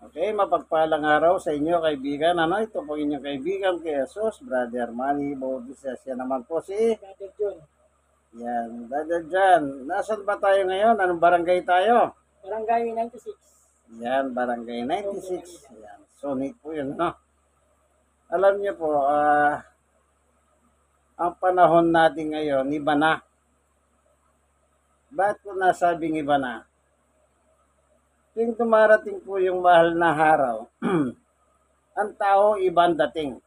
Okay, mapagpalang araw sa inyo kaibigan. Ito po inyong kaibigan kay Jesus, Brother Manny Bautista. Siya naman po si Brother John. Yan, Brother John. Nasaan ba tayo ngayon? Anong barangay tayo? Barangay 96. Yan, barangay 96. Yan, Sonit po yun, no? Alam niyo po, ang panahon natin ngayon, iba na. Bakit ko nasabing iba na? Tuwing dumarating po yung mahal na araw, ang tao ibang dating.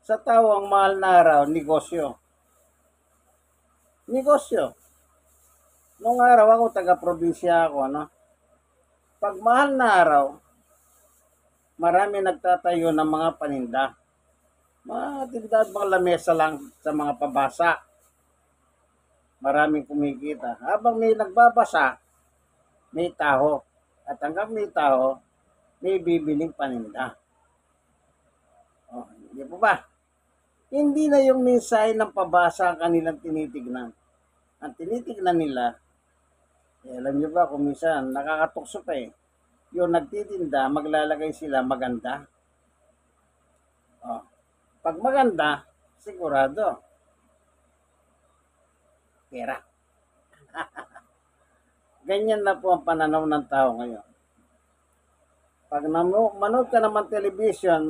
Sa tao ang mahal na araw, negosyo. Negosyo. Nung araw ako, taga-probinsya ako, Pag mahal na araw, marami nagtatayo ng mga paninda. Mga tindahan, mga lamesa lang sa mga pabasa. Maraming kumikita. Habang may nagbabasa, may taho. At hanggang may taho, may bibiling paninda. Hindi po ba? Hindi na yung mensahe ng pabasa ang kanilang tinitignan. Ang tinitignan nila, alam nyo ba kung minsan nakakatukso pa yung nagtitinda, maglalagay sila maganda. Pag maganda, sigurado, pera. Ganyan na po ang pananaw ng tao ngayon. Pag manood ka naman television,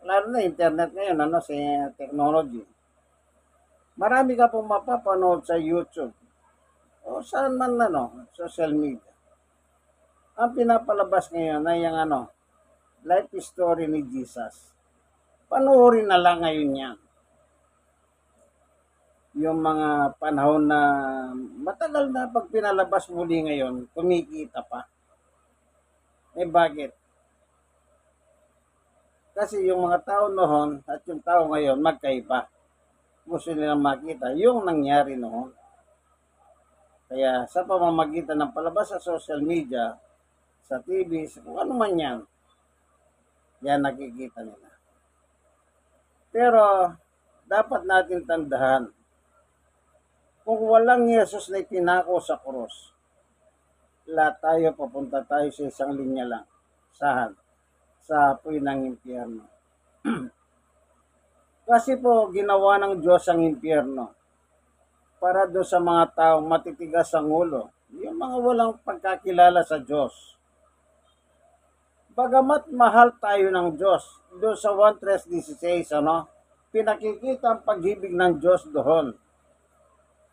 lalo na internet ngayon, sa technology, marami ka pong mapapanood sa YouTube o saan man, social media. Ang pinapalabas ngayon ay yung life story ni Jesus. Panoorin na lang ngayon yan. Yung mga panahon na matagal na pag pinalabas muli ngayon, kumikita pa. Bakit? Kasi yung mga tao noon at yung tao ngayon magkaiba. Gusto nilang makita yung nangyari noon. Kaya sa pamamagitan ng palabas sa social media, sa TV, kung ano man yan nakikita nila. Pero dapat natin tandaan, kung walang Yesus na itinako sa krus, lahat tayo papunta tayo sa isang linya lang, sa apoy ng impyerno. Kasi po, ginawa ng Diyos ang impyerno para doon sa mga taong matitigas ang ulo, yung mga walang pagkakilala sa Diyos. Bagamat mahal tayo ng Diyos, doon sa 1:16, pinakikita ang pag-ibig ng Diyos doon.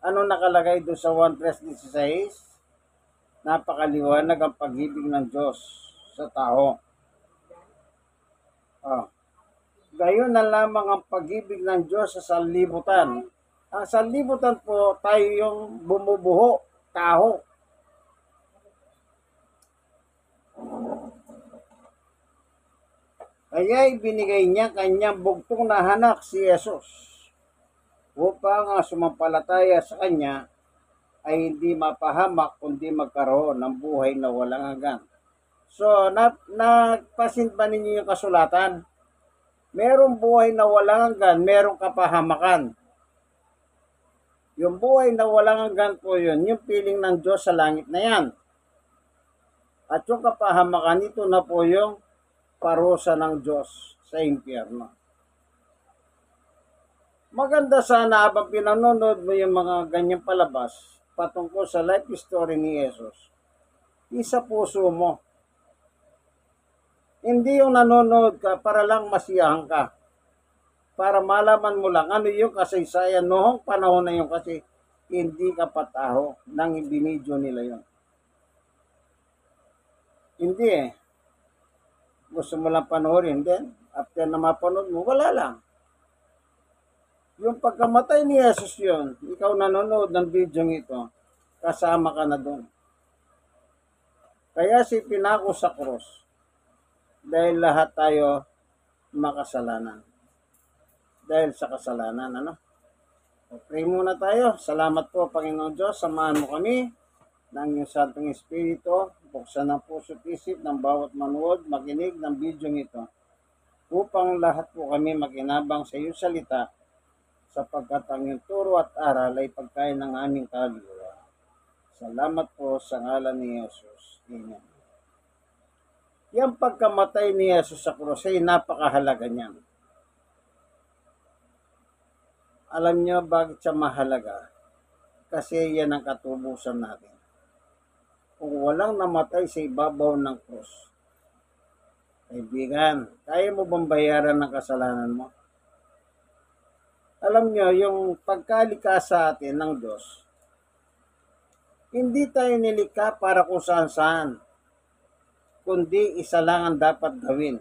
Ano nakalagay doon sa 1:16? Napakaliwanag ang pag-ibig ng Diyos sa tao. Gayon na lamang ang pag-ibig ng Diyos sa sanlibutan. Ang sanlibutan po, tayo yung bumubuho, tao. Kaya ibinigay niya kanyang bugtong na anak si Jesus upang ang sumampalataya sa kanya ay hindi mapahamak kundi magkaroon ng buhay na walang hanggan. So, napasin ba ninyo yung kasulatan? Merong buhay na walang hanggan, merong kapahamakan. Yung buhay na walang hanggan po yun, yung piling ng Diyos sa langit na yan. At yung kapahamakan, ito na po yung parusa ng Diyos sa impyerno. Maganda sana habang pinanonood mo yung mga ganyang palabas patungkol sa life story ni Jesus, isa puso mo. Hindi yung nanonood ka para lang masiyahan ka. Para malaman mo lang ano yung kasaysayan noong panahon na yun kasi hindi ka pataho nang ibinidyo nila yun. Hindi Gusto mo lang panoorin, then after na mapanood mo, wala lang. Yung pagkamatay ni Jesus yun, ikaw nanonood ng video ito, kasama ka na doon. Kaya si pinako sa krus, dahil lahat tayo makasalanan. Dahil sa kasalanan, pray muna tayo. Salamat po, Panginoon Diyos. Samahan mo kami ng iyong Santong Espiritu. Buksan ang puso't isip ng bawat manood, makinig ng video ito. Upang lahat po kami makinabang sa iyong salita, sapagkat ang iyong turo at aral ay pagkain ng aming kaluluwa. Salamat po sa ngalan ni Jesus. Amen. Yung pagkamatay ni Jesus sa krus ay napakahalaga niyan. Alam niyo bakit siya mahalaga? Kasi yan ang katubusan natin. Kung walang namatay sa ibabaw ng krus, kaibigan, kaya mo bang bayaran ng kasalanan mo? Alam niyo, yung pagkalikha sa atin ng Diyos, hindi tayo nilikha para kung saan-saan, kundi isa lang ang dapat gawin.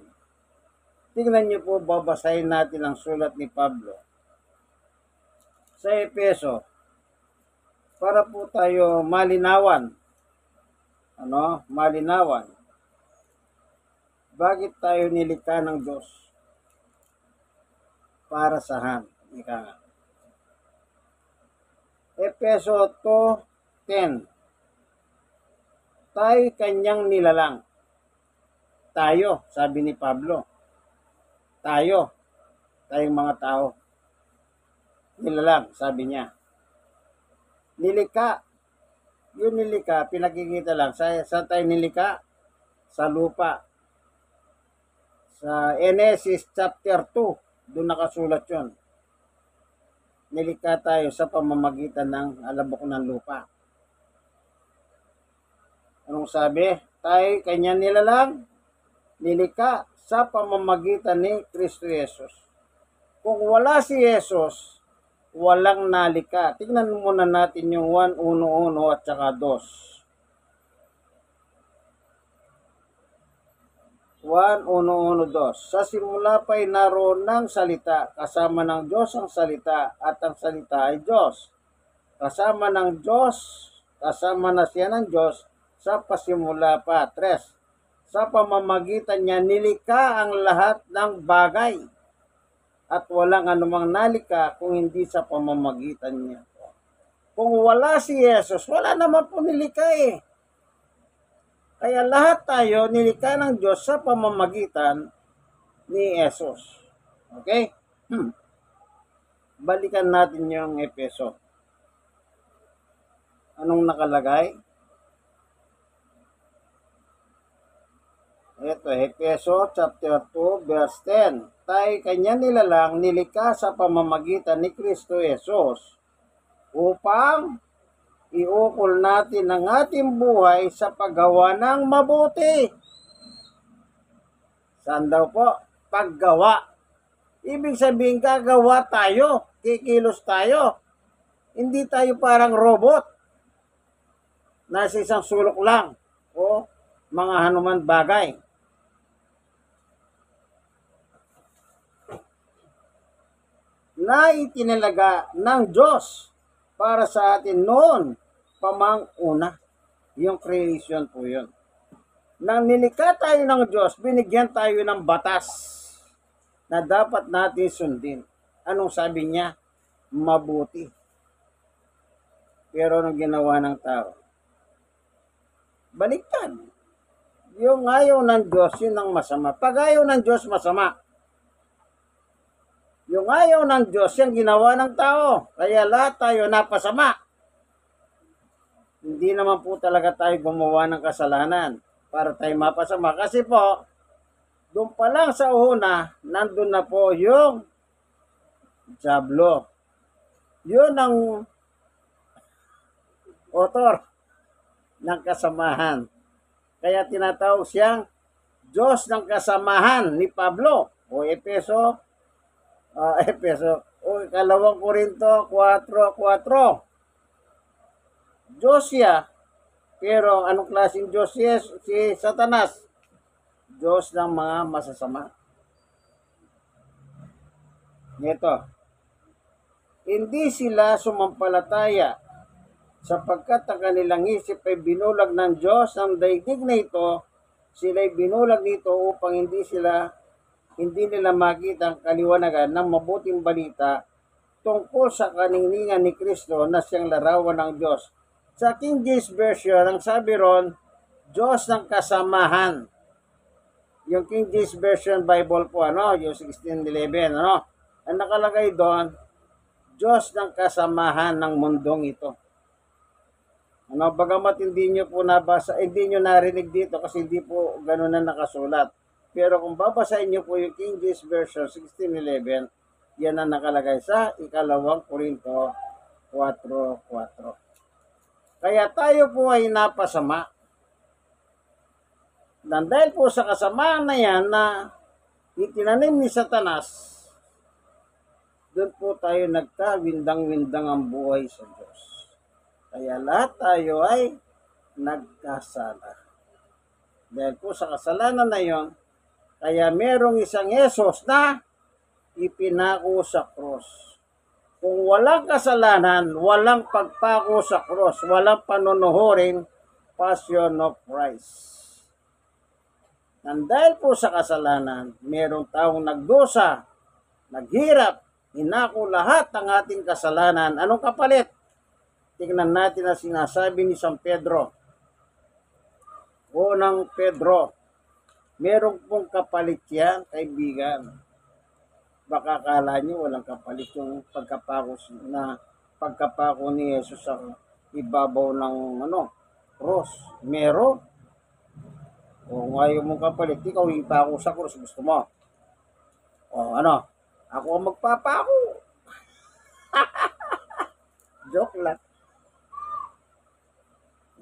Tingnan niyo po, babasahin natin ang sulat ni Pablo sa Efeso para po tayo malinawan. Malinawan. Bakit tayo nilikha ng Diyos? Para saan? Ika nga. Efeso 2:10. Tayo kanyang nilalang. Tayo, sabi ni Pablo. Tayong mga tao. Nilalang, sabi niya. Nilikha. Yung nilikha, pinakikita lang. Sa tayo nilikha? Sa lupa. Sa Genesis chapter 2, doon nakasulat yun. Nilikha tayo sa pamamagitan ng alabok ng lupa. Anong sabi? Tayo kanya nilalang, nilikha sa pamamagitan ni Kristo Jesus. Kung wala si Jesus, walang nalikha. Tingnan muna natin yung 1:1 at saka 2. 1:1-2. Sa simula pa'y naroon ng salita, kasama ng Diyos ang salita, at ang salita ay Diyos. Kasama ng Diyos, kasama na siya ng Diyos, sa pasimula pa. 3. Sa pamamagitan niya nilikha ang lahat ng bagay, at walang anumang nalikha kung hindi sa pamamagitan niya. Kung wala si Jesus, wala naman po nilikha eh. Kaya lahat tayo nilikha ng Diyos sa pamamagitan ni Jesus. Okay? Balikan natin yung Efeso. Anong nakalagay? Ito, Efeso chapter 2, verse 10. Tayo kanya nilalang nilikha sa pamamagitan ni Kristo Jesus upang iukol natin ang ating buhay sa paggawa ng mabuti. Saan daw po? Paggawa. Ibig sabihin, gagawa tayo. Kikilos tayo. Hindi tayo parang robot. Nasa isang sulok lang. O mga hanuman bagay. Na itinalaga ng Diyos para sa atin noon pamang una. Yung creation po yun. Nang nilikha tayo ng Diyos, binigyan tayo ng batas na dapat natin sundin. Anong sabi niya? Mabuti. Pero anong ginawa ng tao? Baliktad. Yung ayaw ng Diyos, yun ang masama. Pag ayaw ng Diyos, masama. Yung ayaw ng Diyos, yung ginawa ng tao. Kaya lahat tayo napasama. Hindi naman po talaga tayo gumawa ng kasalanan para tayo mapasama. Kasi po, doon pa lang sa una, nandun na po yung Diablo. Yun ang author ng kasamahan. Kaya tinatawag siyang Diyos ng kasamahan ni Pablo o Efeso o 2 Korinto 4:4. Diyos siya, pero anong klaseng Diyos si Satanas? Diyos ng mga masasama. Ito, hindi sila sumampalataya sapagkat ang kanilang isip ay binulag ng Diyos. Ang daigdig na ito, sila'y binulag nito upang hindi nila makita ang kaliwanagan ng mabuting balita tungkol sa kaningningan ni Kristo na siyang larawan ng Diyos. Sa King James Version, ang sabi ron, Diyos ng kasamahan. Yung King James Version Bible po, yung 16:11, ang nakalagay doon, Diyos ng kasamahan ng mundong ito. Ano, bagamat hindi nyo po nabasa, hindi nyo narinig dito kasi hindi po ganun na nakasulat. Pero kung babasahin nyo po yung King James Version 16:11, yan ang nakalagay sa ikalawang Korinto 4:4. Kaya tayo po ay napasama. Dan dahil po sa kasamaan na yan na itinanim ni Satanas, doon po tayo nagkawindang-windang ang buhay sa Diyos. Kaya lahat tayo ay nagkasala. Dahil po sa kasalanan na yon, kaya merong isang Yesus na ipinako sa krus. Kung walang kasalanan, walang pagpako sa krus, walang panunuhuring Passion of Christ. Nang dahil po sa kasalanan, merong taong nagdusa, naghirap, hinako lahat ng ating kasalanan. Anong kapalit? Tingnan natin ang sinasabi ni San Pedro. Unang Pedro, merong pong kapalit yan, kaibigan. Baka akala nyo walang kapalit yung pagkapako ni Jesus sa ibabaw ng cross. Meron. Kung ayaw mong kapalit, ikaw ipako sa cross, gusto mo. Ako ang magpapako. Joke lang.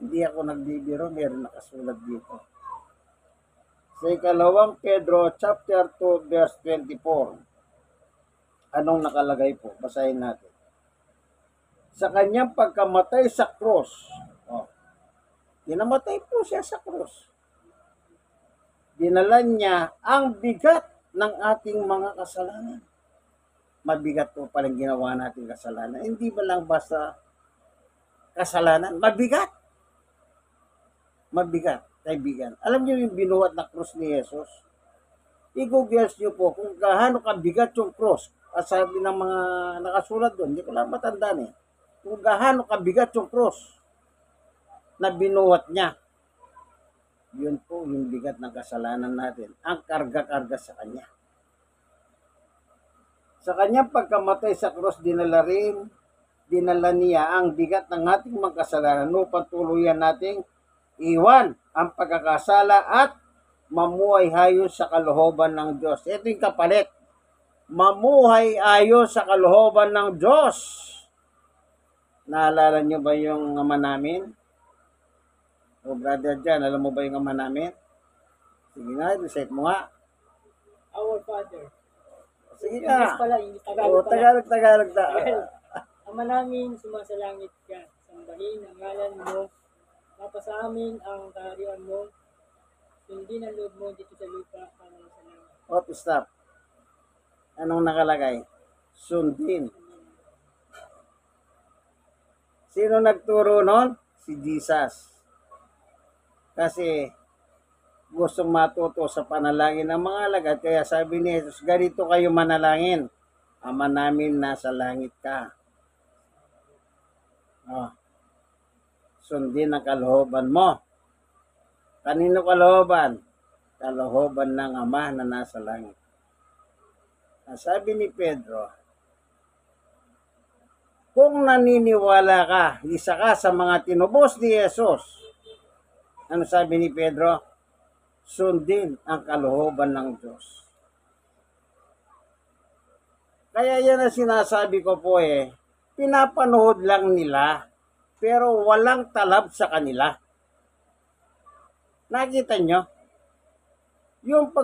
Hindi ako nagbibiro, meron nakasulat dito. Sa ikalawang Pedro chapter 2 verse 24. Anong nakalagay po? Basahin natin. Sa kanyang pagkamatay sa cross. Dinamatay po siya sa cross. Dinala niya ang bigat ng ating mga kasalanan. Mabigat po palang ginawa natin kasalanan. Hindi ba lang basta kasalanan? Mabigat. Mabigat, kaibigan. Alam niyo yung binuhat na krus ni Jesus? I-googles niyo po kung gaano kabigat yung krus. At sabi ng mga nakasulat doon, hindi ko lang matandaan eh. Kung gaano kabigat yung krus na binuhat niya. Yun po yung bigat ng kasalanan natin. Ang karga-karga sa kanya. Sa kanyang pagkamatay sa krus, dinala niya ang bigat ng ating mga kasalanan upang tuluyan nating iwan ang pagkakasala at mamuhay ayon sa kalooban ng Diyos. Ito yung kapalit. Mamuhay ayon sa kalooban ng Diyos. Naalala nyo ba yung ama namin? O brother Jan, alam mo ba yung ama namin? Sige nga, recite mo nga. Our Father. Sige nga. English pala, Tagalog. Ama namin, sumasalangit ka. Sambahin ang ngalan mo. Mapasa amin ang kaharian mo. Sundin ang loob mo dito sa lupa. Para sa langit. Stop. Anong nakalagay? Sundin. Sino nagturo nun? Si Jesus. Kasi gustong matuto sa panalangin ng mga alagad. Kaya sabi ni Jesus, ganito kayo manalangin. Ama namin nasa langit ka. Sundin ang kalooban mo. Kanino kalooban? Kalooban ng Ama na nasa langit. Sabi ni Pedro, kung naniniwala ka, isa ka sa mga tinubos ni Jesus, ano sabi ni Pedro? Sundin ang kalooban ng Diyos. Kaya yan ang sinasabi ko po pinapanood lang nila, pero walang talab sa kanila. Nakita nyo? Yung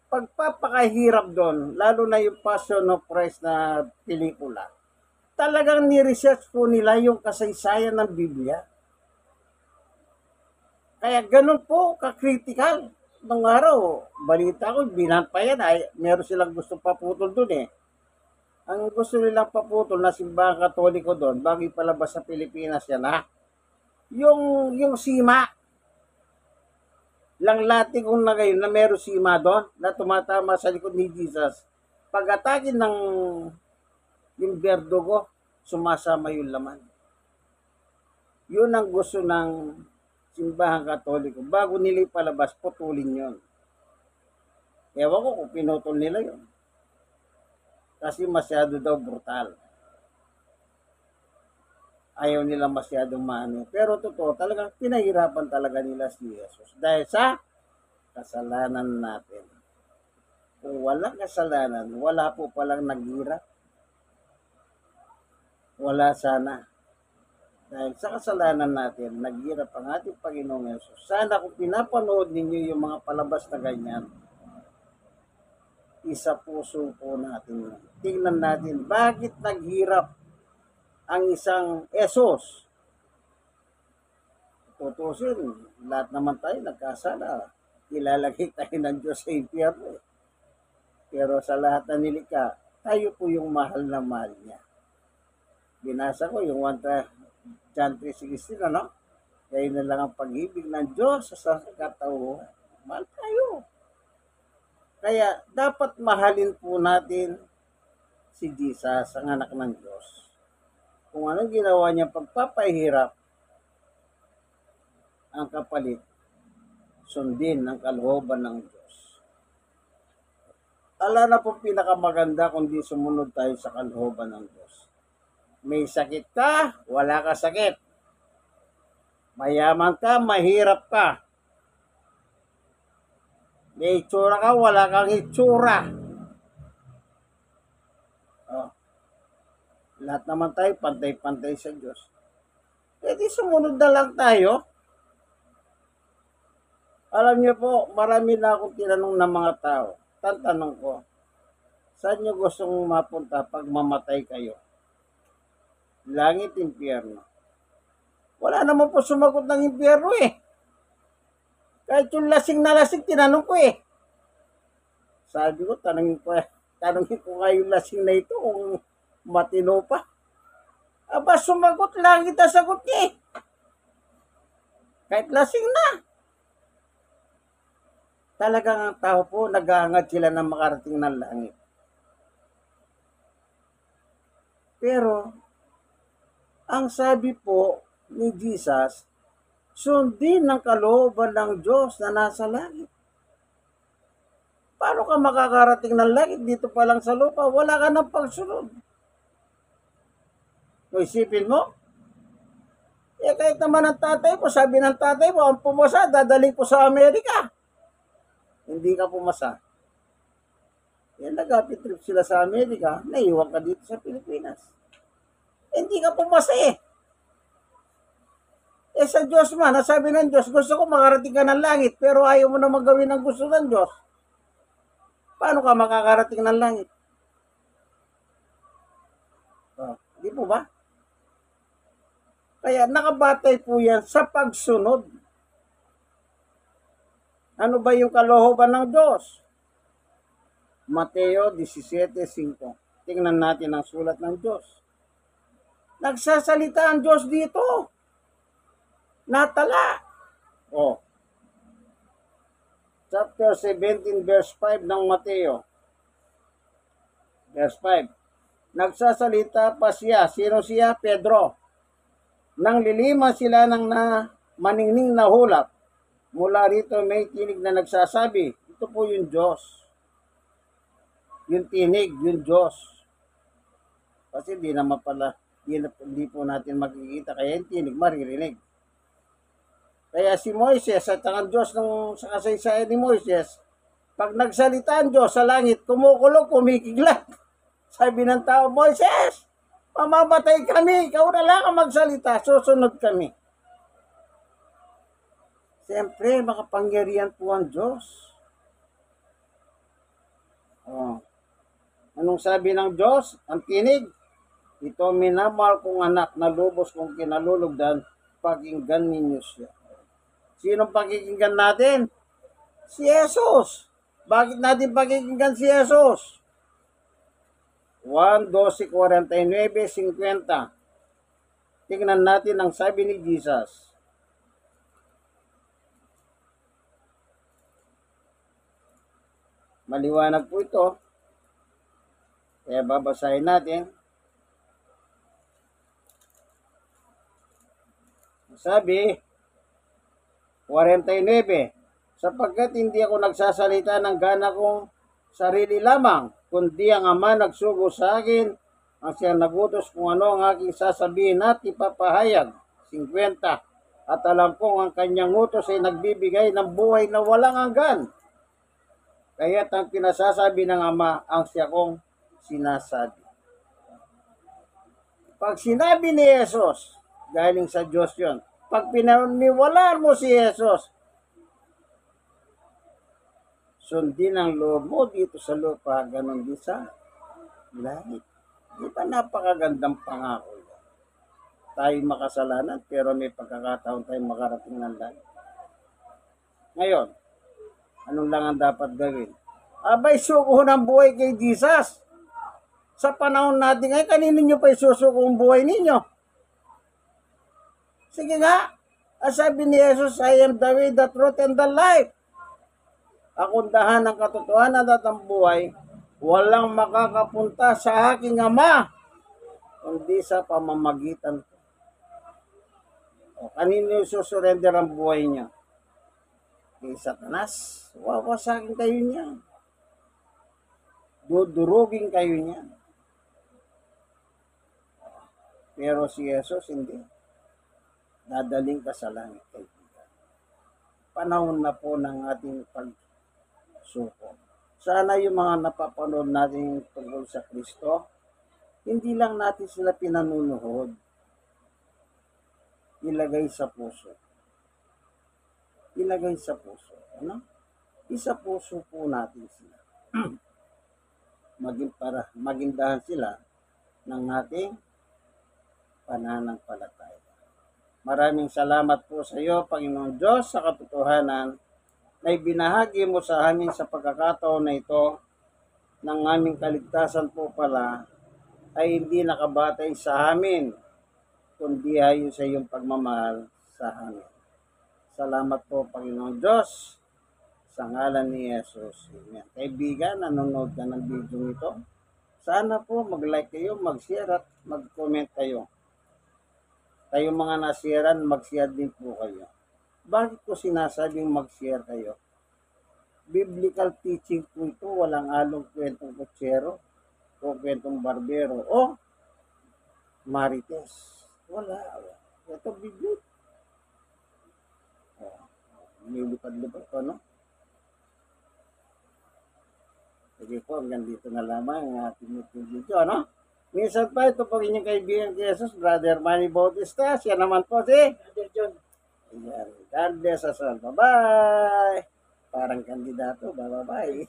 pagpapakahirap doon, lalo na yung Passion of Christ na pelikula, talagang ni-research po nila yung kasaysayan ng Biblia. Kaya ganun po ka-critical. Nung araw, balita ko, binampayan meron silang gustong paputol doon Ang gusto nilang paputol na simbahang Katoliko doon, bago ipalabas sa Pilipinas yan yung sima. Langlating kung na ngayon na meron sima doon, na tumatama sa likod ni Jesus. Pag-atakin ng yung berdugo, sumasama yung laman. Yun ang gusto ng simbahang Katoliko. Bago nila ipalabas, putulin yun. Ewan ko kung pinutol nila yun. Kasi masyado daw brutal. ayaw nila masyadong maano. Pero totoo, talagang pinahirapan talaga nila si Jesus dahil sa kasalanan natin. Kung walang kasalanan, wala po palang naghirap. Wala sana. Dahil sa kasalanan natin, naghirap ang ating Panginoong Yesus. Sana kung pinapanood ninyo yung mga palabas na ganyan, isa puso po natin. Tingnan natin, bakit naghirap ang isang Yesus? Tutusin, lahat naman tayo nagkasala. Ilalagay tayo ng Diyos sa impyerno. Pero sa lahat na nilikha, tayo po yung mahal na mahal niya. Binasa ko yung John 3:16, ano? Kaya na lang ang pag-ibig ng Diyos sa katauhan. Mahal tayo. Kaya dapat mahalin po natin si Jesus, ang anak ng Diyos. Kung anong ginawa niya pagpapahirap, ang kapalit, sundin ang kalooban ng Diyos. Ala na po pinakamaganda kundi sumunod tayo sa kalooban ng Diyos. May sakit ka, wala ka sakit. Mayaman ka, mahirap ka. May itsura ka, wala kang itsura. Oh. Lahat naman tayo, pantay-pantay sa Diyos. Pwede sumunod na lang tayo. Alam niyo po, marami na akong tinanong ng mga tao. Tantanong ko, saan niyo gustong mapunta pag mamatay kayo? Langit, impyerno. Wala naman po sumagot ng impyerno eh. Kahit yung lasing na lasing, tinanong ko eh. Sabi ko, tanongin ko nga yung lasing na ito kung matino pa. Aba, sumagot, langit na sagot niya eh. Kahit lasing na. Talagang ang tao po, naghahangad sila ng makarating ng langit. Pero, ang sabi po ni Jesus, sundin ang kalooban ng Diyos na nasa langit. Paano ka makakarating ng langit dito pa lang sa lupa? Wala ka ng pagsunod. Kung isipin mo, kahit naman ang tatay mo, sabi ng tatay mo, ang pumasa, dadaling ko sa Amerika. Hindi ka pumasa. Nag-happy trip sila sa Amerika, naiwan ka dito sa Pilipinas. Hindi ka pumasa eh. Sa Diyos man, nasabi ng Diyos, gusto ko makarating ka ng langit, pero ayaw mo na magawin ang gusto ng Diyos. Paano ka makakarating ng langit? Di po ba? Kaya nakabatay po yan sa pagsunod. Ano ba yung kalooban ng Diyos? Mateo 17:5. Tingnan natin ang sulat ng Diyos. Nagsasalita ang Diyos dito. Natala. Chapter 17 verse 5 ng Mateo. Verse 5. Nagsasalita pa siya. Sino siya? Pedro. Nang lilima sila ng maningning na hulap. Mula rito may tinig na nagsasabi, ito po yung Diyos. Yung tinig, yung Diyos. Kasi di naman pala, di po natin makikita, kaya yung tinig maririnig. Kaya si Moises at ang Diyos sa kasaysayan ni Moises, pag nagsalita ang Diyos sa langit, kumukulog, kumikiglat. Sabi ng tao, Moises, mamamatay kami, ikaw na lang ang magsalita, susunod kami. Siyempre, makapangyarihan po ang Diyos. Anong sabi ng Diyos? Ang tinig, ito minamahal kong anak na lubos kong kinalulugdan, pakinggan ninyo siya. Sinong pakikinggan natin? Si Jesus. Bakit natin pakikinggan si Jesus? 1:12:49-50. Tingnan natin ang sabi ni Jesus. Maliwanag po ito. Kaya babasahin natin. Sabi, 49, sapagkat hindi ako nagsasalita ng gana kong sarili lamang, kundi ang Ama nagsugo sa akin ang siyang nagutos kung ano ang aking sasabihin at ipapahayag. 50. At alam kong ang kanyang utos ay nagbibigay ng buhay na walang hanggan. Kaya't ang pinasasabi ng Ama ang siya kong sinasabi. Pag sinabi ni Jesus, galing sa Diyos yon. Pag pinaniwalaan mo si Jesus, sundin ang loob mo dito sa lupa, ganun din sa langit. Di ba napakagandang pangako? Tayo makasalanan pero may pagkakataon tayong makarating ng langit. Ngayon, anong lang ang dapat gawin? Abay, suko ng buhay kay Jesus. Sa panahon natin ngayon, kanino nyo pa isusuko ang buhay ninyo? Sige nga, sabi ni Jesus, I am the way, the truth, and the life. Akong dahan ng katotohanan at ang buhay, walang makakapunta sa aking Ama, kundi sa pamamagitan ko. O, kanino susurrender ang buhay niya? Kay Satanas, wawasakin kayo niya. Dudurugin kayo niya. Pero si Jesus hindi. Dadaling ka sa langit, kaibigan. Panahon na po ng ating pagsuko. Sana yung mga napapanood natin tungkol sa Kristo, hindi lang natin sila pinanunuhod. Ilagay sa puso. Ilagay sa puso. Ano? Isa puso po natin sila. Magindahan sila ng ating pananampalataya. Maraming salamat po sa iyo, Panginoon Diyos, sa katotohanan na ibinahagi mo sa amin sa pagkakataon na ito ng aming kaligtasan po pala ay hindi nakabatay sa amin, kundi ayon sa iyong pagmamahal sa amin. Salamat po, Panginoon Diyos, sa ngalan ni Jesus. Amen. Kaibigan, nanonood ka ng video ito, sana po mag-like kayo, mag-share at mag-comment kayo. Kayong mga nasiran, mag-share din po kayo. Bakit ko sinasabing mag-share kayo? Biblical teaching po ito, walang halong kwentong kutsero o kwentong barbero o marites. Wala. Ito Biblia. Nilipad-lipad ko, no? Sige po, hanggang dito na lamang ang ating video, no? Minsan pa, ito po inyong kaibigan kay Jesus, Brother Manny Bautista. Siya naman po si Brother John. Ayan. God bless us all. Bye-bye! Parang kandidato, bye-bye!